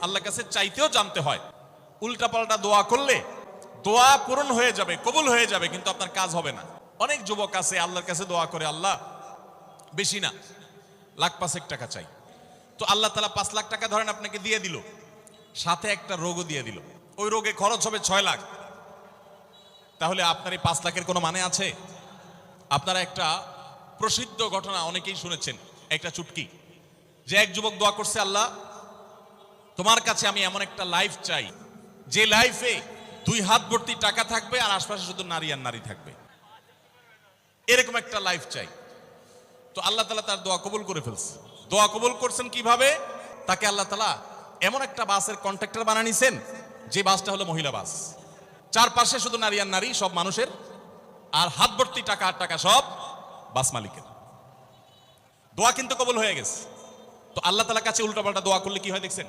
আল্লাহর কাছে চাইতেও জানতে হয়। উল্টাপাল্টা দোয়া করলে দোয়া পূরণ হয়ে যাবে, কবুল হয়ে যাবে, কিন্তু আপনার কাজ হবে না। অনেক যুবক আছে আল্লাহর কাছে দোয়া করে, আল্লাহ বেশি না, লাখ 5 টাকা চাই। তো আল্লাহ তাআলা 5 লাখ টাকা ধরেন আপনাকে দিয়ে দিল, সাথে একটা রোগও দিয়ে দিল, ওই রোগে খরচ হবে 6 লাখ। তাহলে আপনার এই 5 লাখের কোনো মানে আছে? আপনারা একটা প্রসিদ্ধ ঘটনা অনেকেই শুনেছেন, একটা চুটকি, যে এক যুবক দোয়া করছে, আল্লাহ তোমার কাছে আমি এমন একটা লাইফ চাই যে লাইফে 2 হাত ভর্তি টাকা থাকবে আর আশপাশে শুধু নারী আর নারী থাকবে, এরকম একটা লাইফ চাই। তো আল্লাহ তাআলা তার দোয়া কবুল করে ফেলছে। দোয়া কবুল করছেন কিভাবে? তাকে আল্লাহ তাআলা এমন একটা বাসের কন্ট্রাক্টর বানিয়ে নিছেন, যে বাসটা হলো মহিলা বাস, চারপাশে শুধু নারী আর নারী, সব মানুষের, আর হাত ভর্তি টাকা আর টাকা সব বাস মালিকের। দোয়া কিন্তু কবুল হয়ে গেছে। তো আল্লাহ তাআলার কাছে উল্টাপাল্টা দোয়া করলে কি হয় দেখছেন?